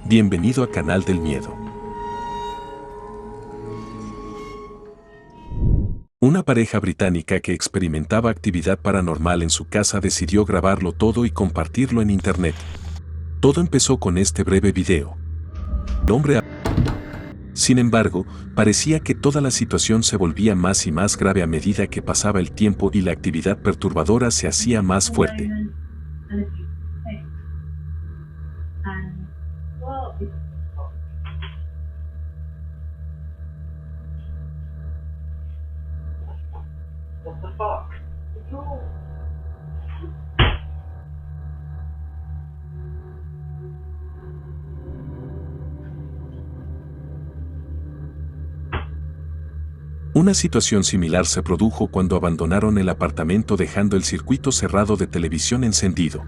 Bienvenido a Canal del Miedo. Una pareja británica que experimentaba actividad paranormal en su casa decidió grabarlo todo y compartirlo en internet. Todo empezó con este breve video. Sin embargo, parecía que toda la situación se volvía más y más grave a medida que pasaba el tiempo y la actividad perturbadora se hacía más fuerte. Una situación similar se produjo cuando abandonaron el apartamento dejando el circuito cerrado de televisión encendido.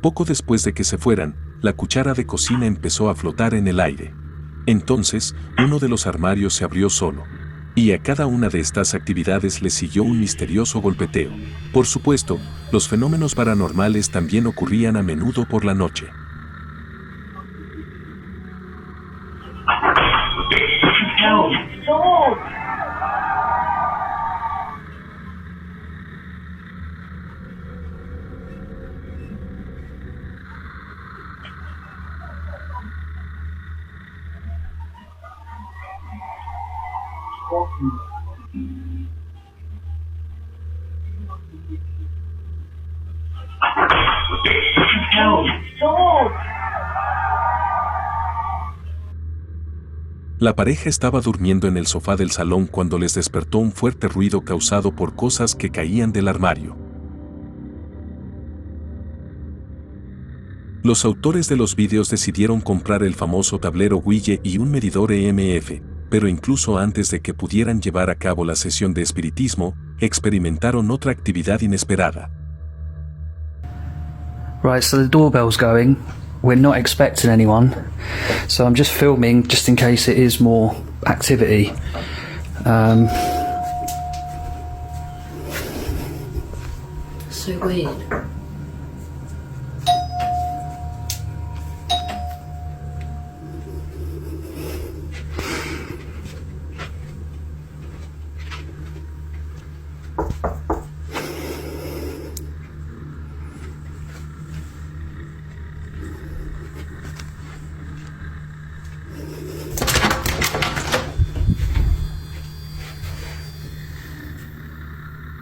Poco después de que se fueran, la cuchara de cocina empezó a flotar en el aire. Entonces, uno de los armarios se abrió solo. Y a cada una de estas actividades le siguió un misterioso golpeteo. Por supuesto, los fenómenos paranormales también ocurrían a menudo por la noche. La pareja estaba durmiendo en el sofá del salón cuando les despertó un fuerte ruido causado por cosas que caían del armario. Los autores de los vídeos decidieron comprar el famoso tablero Ouija y un medidor EMF, pero incluso antes de que pudieran llevar a cabo la sesión de espiritismo, experimentaron otra actividad inesperada. Right, so the doorbell's going. We're not expecting anyone, so I'm just filming just in case it is more activity. So weird.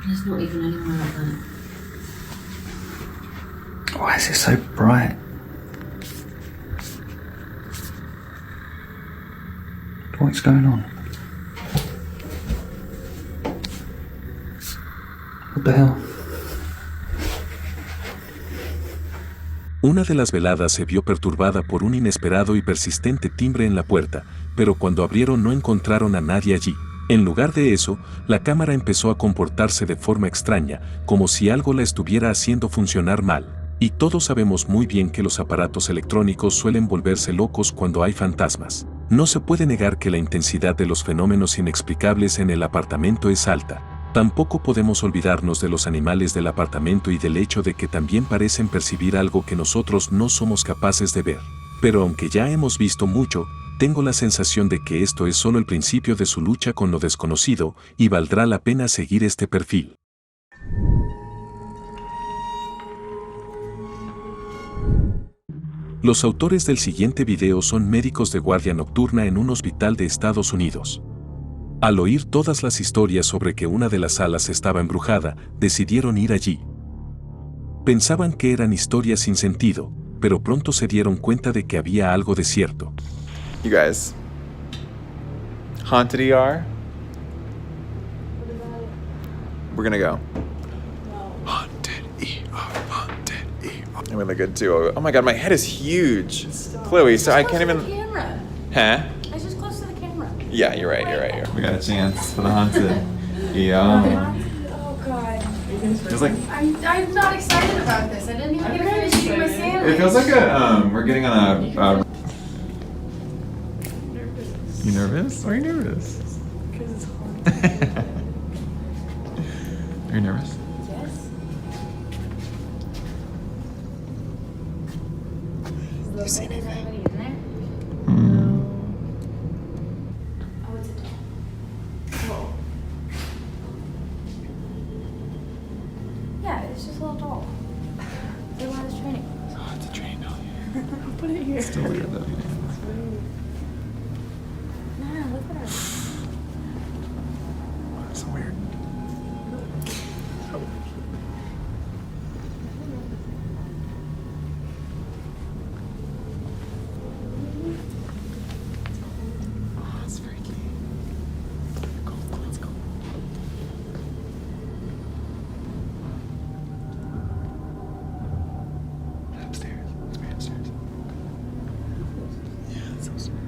There's not even anyone like that. Why is it so bright? What's going on? What the hell? Una de las veladas se vio perturbada por un inesperado y persistente timbre en la puerta, pero cuando abrieron no encontraron a nadie allí. En lugar de eso, la cámara empezó a comportarse de forma extraña, como si algo la estuviera haciendo funcionar mal. Y todos sabemos muy bien que los aparatos electrónicos suelen volverse locos cuando hay fantasmas. No se puede negar que la intensidad de los fenómenos inexplicables en el apartamento es alta. Tampoco podemos olvidarnos de los animales del apartamento y del hecho de que también parecen percibir algo que nosotros no somos capaces de ver. Pero aunque ya hemos visto mucho, tengo la sensación de que esto es solo el principio de su lucha con lo desconocido y valdrá la pena seguir este perfil. Los autores del siguiente video son médicos de guardia nocturna en un hospital de Estados Unidos. Al oír todas las historias sobre que una de las salas estaba embrujada, decidieron ir allí. Pensaban que eran historias sin sentido, pero pronto se dieron cuenta de que había algo de cierto. You guys. Haunted ER? We're gonna go. Haunted ER. I'm really good too. Oh my god, my head is huge. Chloe, so I can't even. Camera. Huh? It's just close to the camera. Yeah, you're right. We got a chance for the haunted ER. Oh god. Feels like I'm not excited about this. I didn't even get to finish eating my sandwich. it feels like we're getting on a. You nervous? Why are you nervous? Because it's hard. Are you nervous? Yes. You seen Is anything? anybody in there? Mm. Oh, it's a doll. Whoa. Yeah, it's just a little doll. They want his training. Oh, it's a train doll. Put it here. Still weird though. Nah, look at her. That's so weird. Oh, it's freaky. Let's go. Upstairs. Let's be upstairs. Yeah, that's so scary.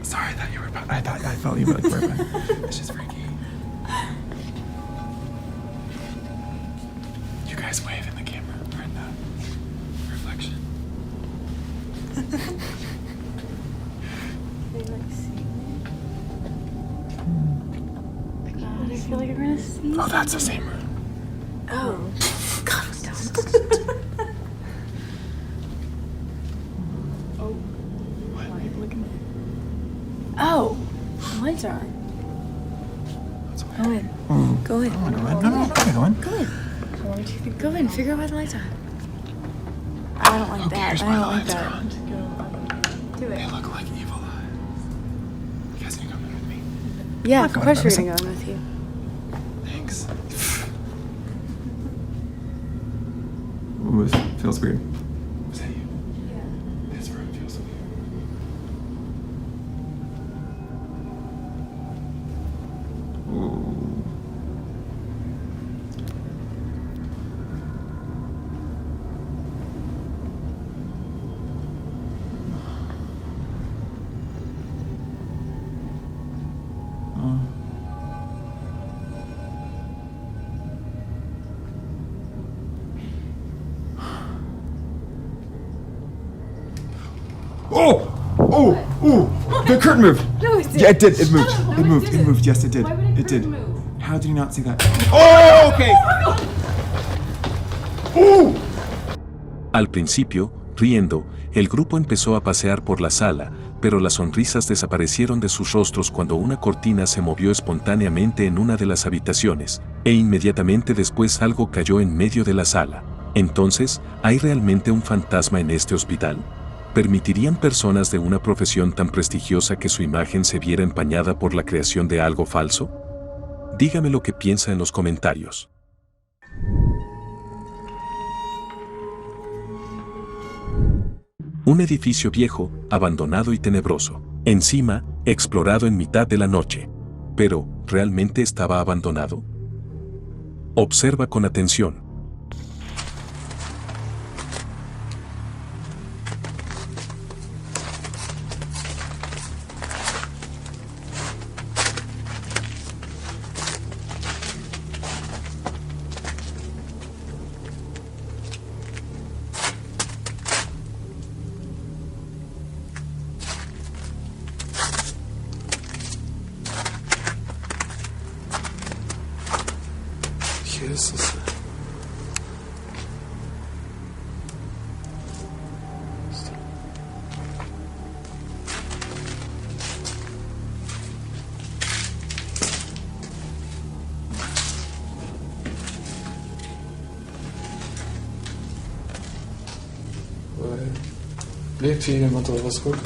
Sorry, I thought you were. I felt you were like, it's just freaky. You guys wave in the camera or in the reflection. They like see me. God, I feel like I'm gonna see. Oh, that's the same room. Oh. God, Oh, the lights are on. Go in. Go in. No, go in. Go in. Go in. Figure out why the lights are on. I don't like that. I don't like that. Do They it. look like evil eyes. You guys can come in with me. Yeah, of going course by we're gonna go in with you. Thanks. Ooh, this feels weird. Was that you? Yeah. This room feels weird. Ooh. The curtain moved. No, it did. Yeah, it did. It moved. No, It it moved. It didn't. moved. Yes, it did. Why would a It did. curtain move? How did you not see that? Oh, okay. Al principio, riendo, el grupo empezó a pasear por la sala, pero las sonrisas desaparecieron de sus rostros cuando una cortina se movió espontáneamente en una de las habitaciones, e inmediatamente después algo cayó en medio de la sala. Entonces, ¿hay realmente un fantasma en este hospital? ¿Permitirían personas de una profesión tan prestigiosa que su imagen se viera empañada por la creación de algo falso? Dígame lo que piensa en los comentarios. Un edificio viejo, abandonado y tenebroso. Encima, explorado en mitad de la noche. Pero, ¿realmente estaba abandonado? Observa con atención. Jesus. Leeft hier iemand al was goed?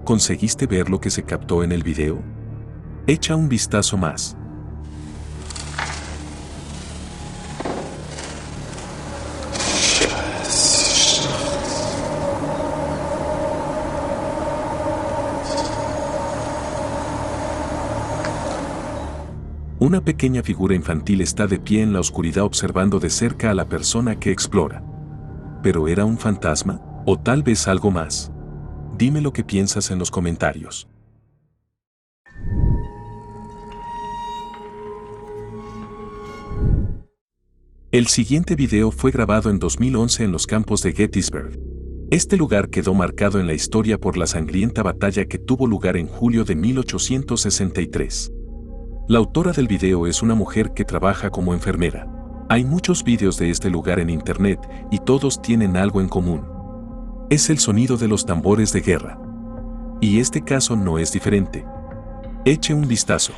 ¿Conseguiste ver lo que se captó en el video? Echa un vistazo más. Una pequeña figura infantil está de pie en la oscuridad observando de cerca a la persona que explora. ¿Pero era un fantasma? ¿O tal vez algo más? Dime lo que piensas en los comentarios. El siguiente video fue grabado en 2011 en los campos de Gettysburg. Este lugar quedó marcado en la historia por la sangrienta batalla que tuvo lugar en julio de 1863. La autora del video es una mujer que trabaja como enfermera. Hay muchos videos de este lugar en internet y todos tienen algo en común. Es el sonido de los tambores de guerra. Y este caso no es diferente. Eche un vistazo.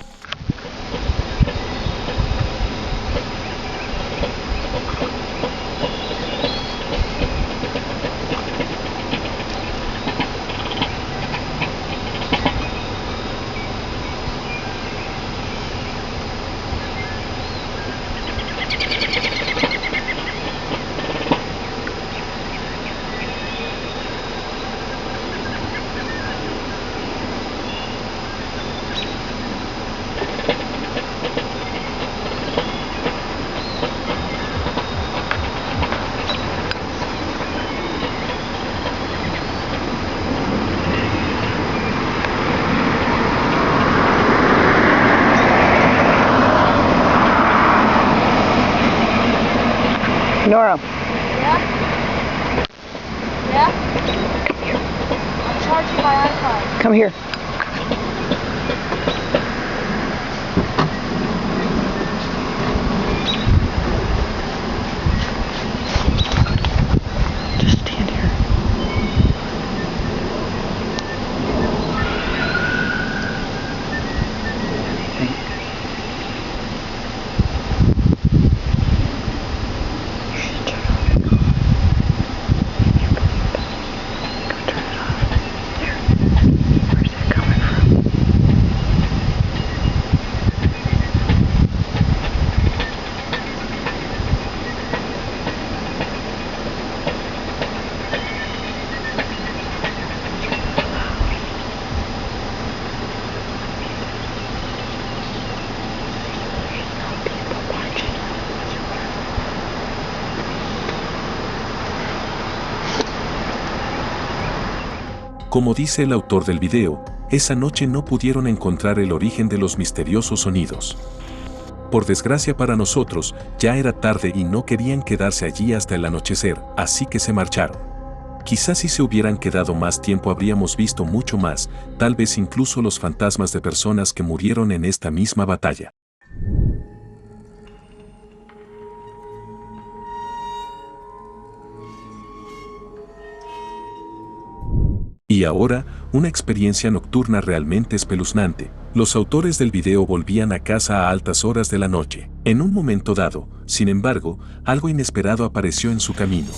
Nora. Yeah? Yeah? I'm charging my iPod. Come here. Just stand here. Como dice el autor del video, esa noche no pudieron encontrar el origen de los misteriosos sonidos. Por desgracia para nosotros, ya era tarde y no querían quedarse allí hasta el anochecer, así que se marcharon. Quizás si se hubieran quedado más tiempo habríamos visto mucho más, tal vez incluso los fantasmas de personas que murieron en esta misma batalla. Y ahora, una experiencia nocturna realmente espeluznante. Los autores del video volvían a casa a altas horas de la noche. En un momento dado, sin embargo, algo inesperado apareció en su camino.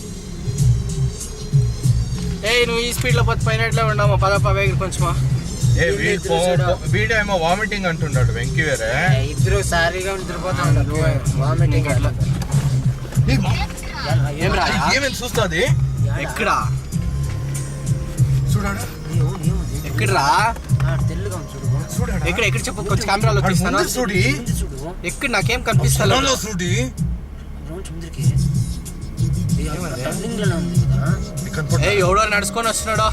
నువ్వు ఈ స్పీడ్లో పోయినట్లే ఉన్నామా పదపా వేగ కొంచెమా వీడేమో వామిటింగ్ అంటున్నాడు వెంకీ వేరే ఇద్దరు సారీగా నిద్రపోతా ఉంటారు వామిటింగ్ అట్లా ఏం రా ఏమేమి చూస్తుంది ఎక్కడ చూడాడా ఎక్కడరా ఎక్కడ ఎక్కడ చెప్పు కొంచెం కెమెరాలో తీస్తాను చూడి ఎక్కడ నాకేం కనిపిస్తా చూడి ఎవడో నడుచుకొని వస్తున్నాడో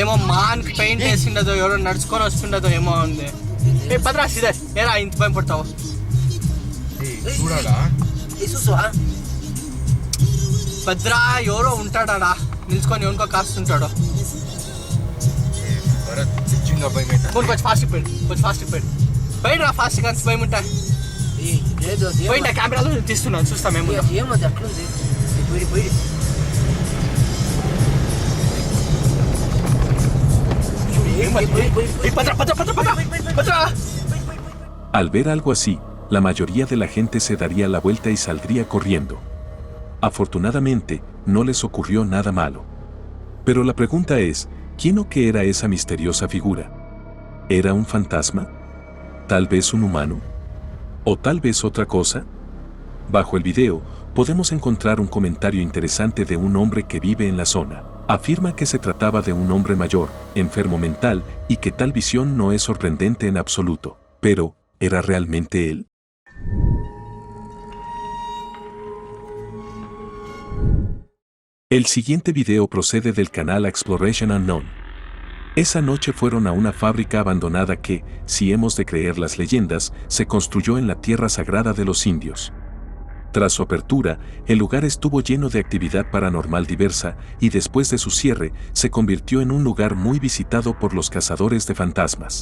ఏమో మాన్ పెయింట్ వేసిండదో ఎవడో నడుచుకొని వస్తుండదో ఏమో ఉంది పదరా సిదే ఏరా ఇంత భయం పడతావు చూడాడా భద్రా ఎవరో ఉంటాడా నిల్చుకొని ఎవరికో కాస్తుంటాడో కొంచెం ఫాస్ట్ పోయి కొంచెం ఫాస్ట్ పోయి బయట రా ఫాస్ట్ కానీ భయం ఉంటాయి పోయింట కెమెరాలో తీస్తున్నాను చూస్తాం మేము Al ver algo así, la mayoría de la gente se daría la vuelta y saldría corriendo. Afortunadamente, no les ocurrió nada malo. Pero la pregunta es, ¿quién o qué era esa misteriosa figura? ¿Era un fantasma? ¿Tal vez un humano? ¿O tal vez otra cosa? Bajo el video, podemos encontrar un comentario interesante de un hombre que vive en la zona. Afirma que se trataba de un hombre mayor, enfermo mental, y que tal visión no es sorprendente en absoluto. Pero, ¿era realmente él? El siguiente video procede del canal Exploration Unknown. Esa noche fueron a una fábrica abandonada que, si hemos de creer las leyendas, se construyó en la tierra sagrada de los indios. Tras su apertura, el lugar estuvo lleno de actividad paranormal diversa y después de su cierre, se convirtió en un lugar muy visitado por los cazadores de fantasmas.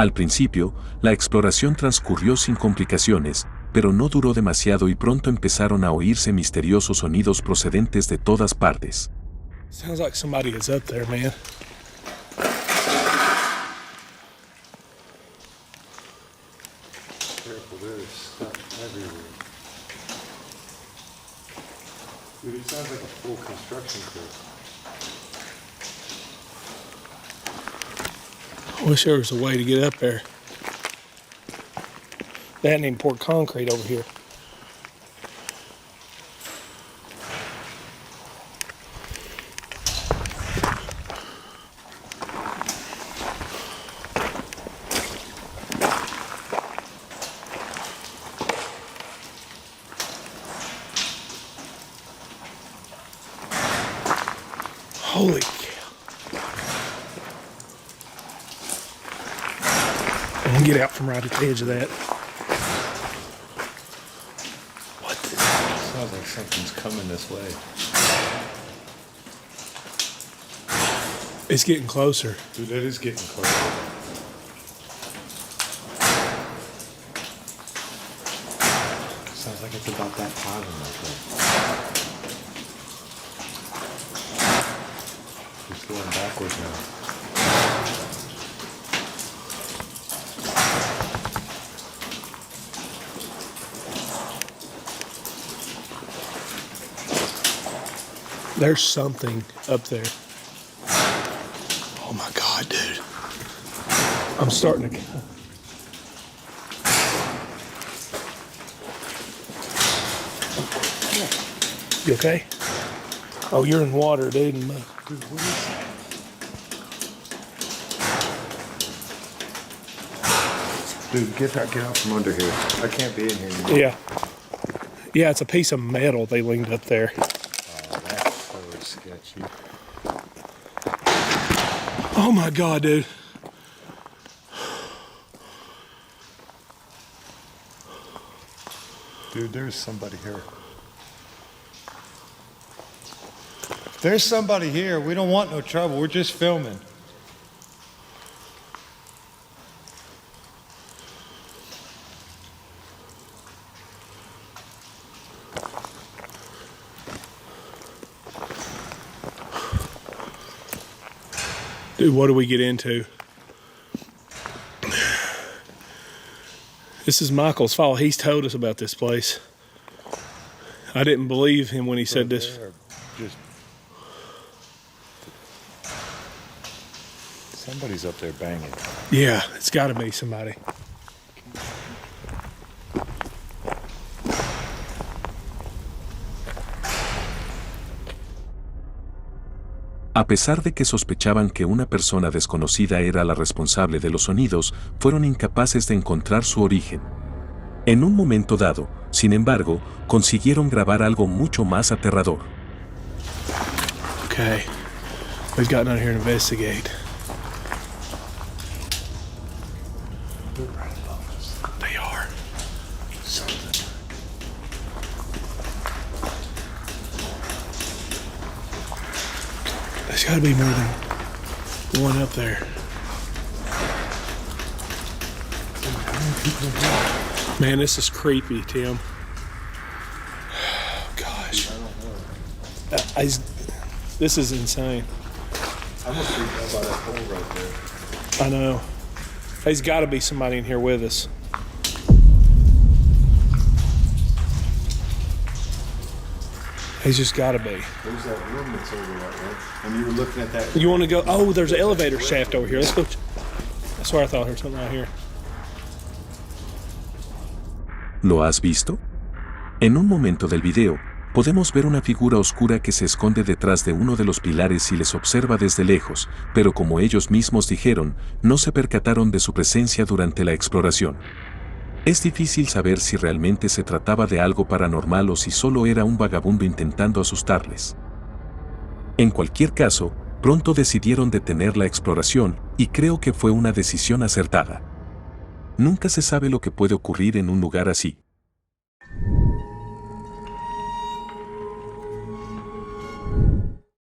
Al principio, la exploración transcurrió sin complicaciones, pero no duró demasiado y pronto empezaron a oírse misteriosos sonidos procedentes de todas partes. Sounds like somebody is up there, man. Careful, there's stuff everywhere. Dude, it sounds like a full construction crew. I wish there was a way to get up there. They hadn't even poured concrete over here. Holy cow. I can get out from right at the edge of that. What the? Sounds like something's coming this way. It's getting closer. Dude, that is getting closer. Sounds like it's about that pattern right there. It's going backwards now. There's something up there. Oh my God, dude. I'm starting to... You okay? Oh, you're in water, dude. Dude, what is that? Dude, get out from under here. I can't be in here anymore. Yeah. Yeah, it's a piece of metal they leaned up there. Oh, that's so sketchy. Oh my God, dude. Dude, there's somebody here. There's somebody here. We don't want no trouble. We're just filming. What do we get into? This is Michael's fault. He's told us about this place. I didn't believe him when he said this. Just somebody's up there banging. Yeah, it's got to be somebody. A pesar de que sospechaban que una persona desconocida era la responsable de los sonidos, fueron incapaces de encontrar su origen. En un momento dado, sin embargo, consiguieron grabar algo mucho más aterrador. Okay, we've gotten out here to investigate. They are. There's got to be more than one up there. Man, this is creepy, Tim. Gosh. This is insane. I'm gonna freak out by that hole right there. I know. There's got to be somebody in here with us. He's just got to be. There's that room that's over that way. And you were looking at that. You want to go? Oh, there's an elevator shaft over here. Let's go. I swear I thought there was something out here. ¿Lo has visto? En un momento del video, podemos ver una figura oscura que se esconde detrás de uno de los pilares y les observa desde lejos, pero como ellos mismos dijeron, no se percataron de su presencia durante la exploración. Es difícil saber si realmente se trataba de algo paranormal o si solo era un vagabundo intentando asustarles. En cualquier caso, pronto decidieron detener la exploración, y creo que fue una decisión acertada. Nunca se sabe lo que puede ocurrir en un lugar así.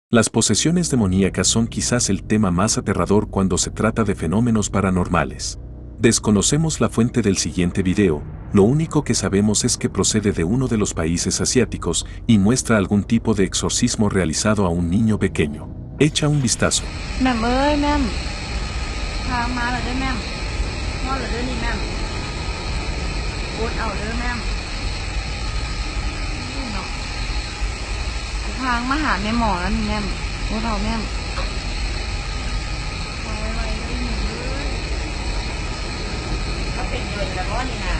Las posesiones demoníacas son quizás el tema más aterrador cuando se trata de fenómenos paranormales. Desconocemos la fuente del siguiente video, lo único que sabemos es que procede de uno de los países asiáticos y muestra algún tipo de exorcismo realizado a un niño pequeño. Echa un vistazo. แม่มเอ้ยแม่มพามาเลยได้แม่มพ่อเลยได้นี่แม่มโอ๊ตเอาเลยแม่มนี่เนาะพางมาหาแม่หมอแล้วนี่แม่มโอ๊ตเอาแม่มเอาไว้ได้หนูเลยเขาเป็นเดือนแล้วก็นี่นะ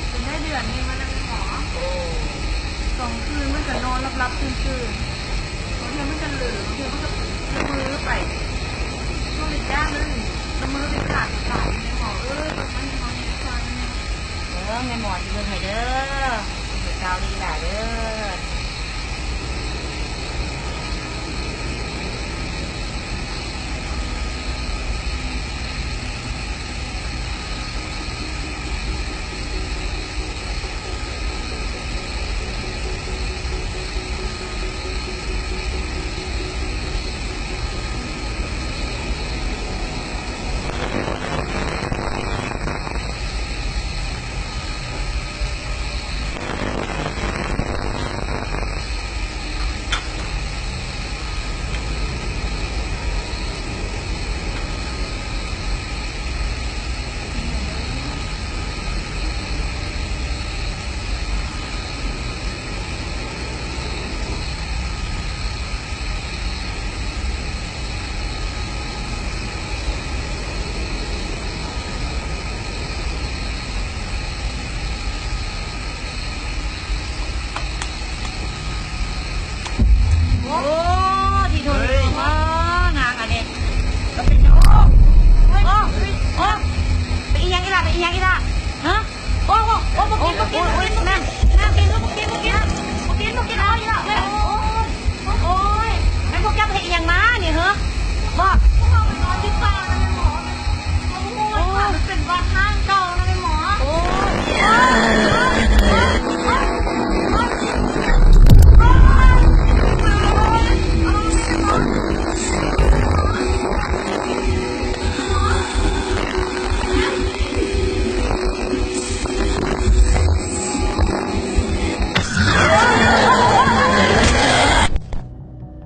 เป็นได้เดือนนี่มาแล้วหมอ2 คืนมันจะนอนรับๆตื่นๆบางทีมันจะเหลือบางทีมันก็มือไปช่วงเด็กย่างเลยแล้วมือไปขาดแม่หมอมันมีหมอในใจแม่หมอจะเดินให้เด้อเป็นเกาลีแหละเด้อ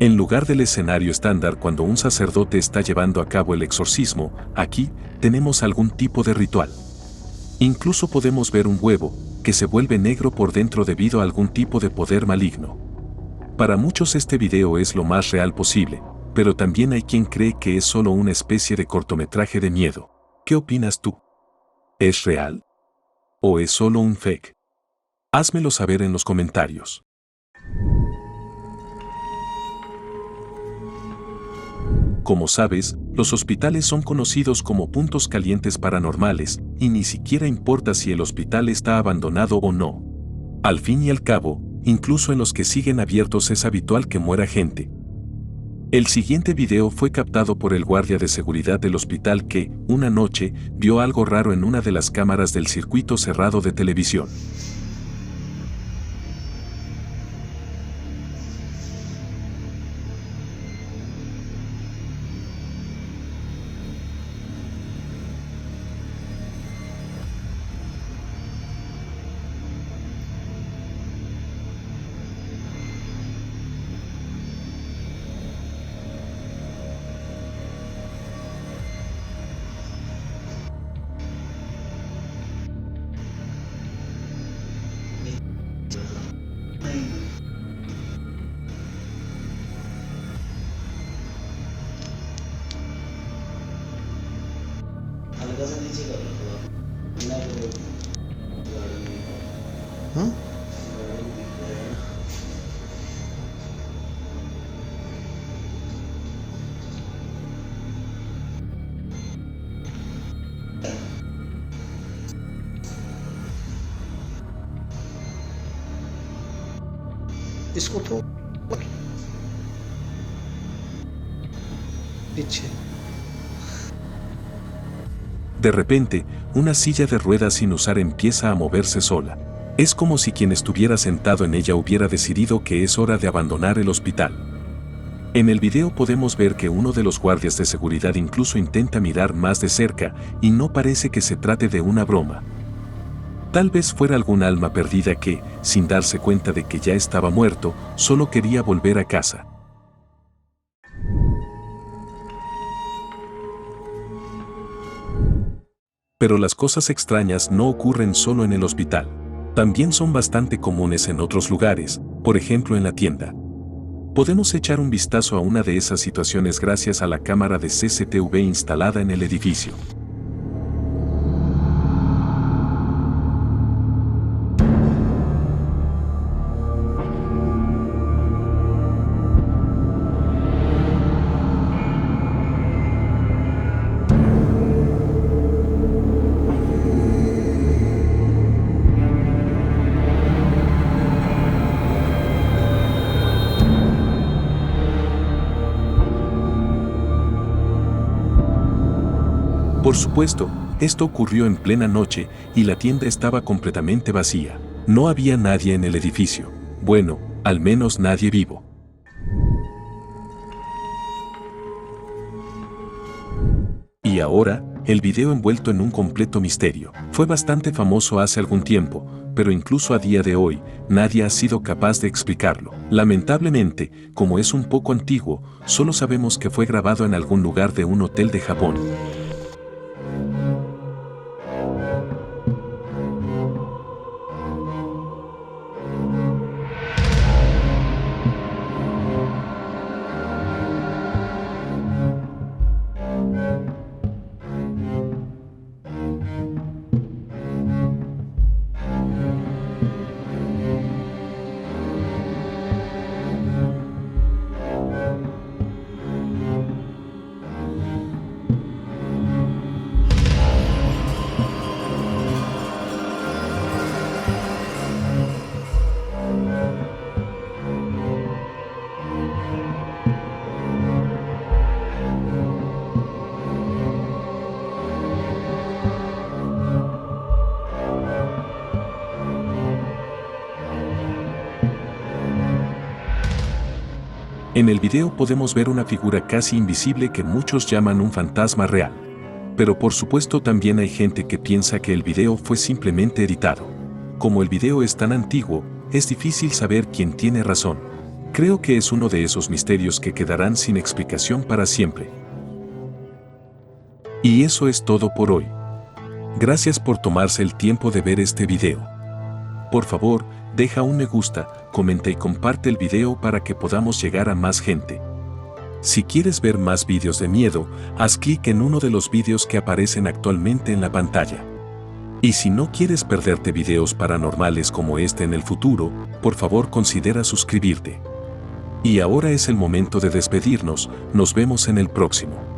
En lugar del escenario estándar cuando un sacerdote está llevando a cabo el exorcismo, aquí tenemos algún tipo de ritual. Incluso podemos ver un huevo que se vuelve negro por dentro debido a algún tipo de poder maligno. Para muchos este video es lo más real posible, pero también hay quien cree que es solo una especie de cortometraje de miedo. ¿Qué opinas tú? ¿Es real? ¿O es solo un fake? Házmelo saber en los comentarios. Como sabes, los hospitales son conocidos como puntos calientes paranormales, y ni siquiera importa si el hospital está abandonado o no. Al fin y al cabo, incluso en los que siguen abiertos es habitual que muera gente. El siguiente video fue captado por el guardia de seguridad del hospital que, una noche, vio algo raro en una de las cámaras del circuito cerrado de televisión. इसको तो पीछे De repente, una silla de ruedas sin usar empieza a moverse sola. Es como si quien estuviera sentado en ella hubiera decidido que es hora de abandonar el hospital. En el video podemos ver que uno de los guardias de seguridad incluso intenta mirar más de cerca y no parece que se trate de una broma. Tal vez fuera algún alma perdida que, sin darse cuenta de que ya estaba muerto, solo quería volver a casa. Pero las cosas extrañas no ocurren solo en el hospital. También son bastante comunes en otros lugares, por ejemplo en la tienda. Podemos echar un vistazo a una de esas situaciones gracias a la cámara de CCTV instalada en el edificio. Por supuesto, esto ocurrió en plena noche y la tienda estaba completamente vacía. No había nadie en el edificio. Bueno, al menos nadie vivo. Y ahora, el video envuelto en un completo misterio. Fue bastante famoso hace algún tiempo, pero incluso a día de hoy, nadie ha sido capaz de explicarlo. Lamentablemente, como es un poco antiguo, solo sabemos que fue grabado en algún lugar de un hotel de Japón. En el video podemos ver una figura casi invisible que muchos llaman un fantasma real. Pero por supuesto también hay gente que piensa que el video fue simplemente editado. Como el video es tan antiguo, es difícil saber quién tiene razón. Creo que es uno de esos misterios que quedarán sin explicación para siempre. Y eso es todo por hoy. Gracias por tomarse el tiempo de ver este video. Por favor, deja un me gusta, comenta y comparte el video para que podamos llegar a más gente. Si quieres ver más vídeos de miedo, haz clic en uno de los vídeos que aparecen actualmente en la pantalla. Y si no quieres perderte videos paranormales como este en el futuro, por favor considera suscribirte. Y ahora es el momento de despedirnos, nos vemos en el próximo.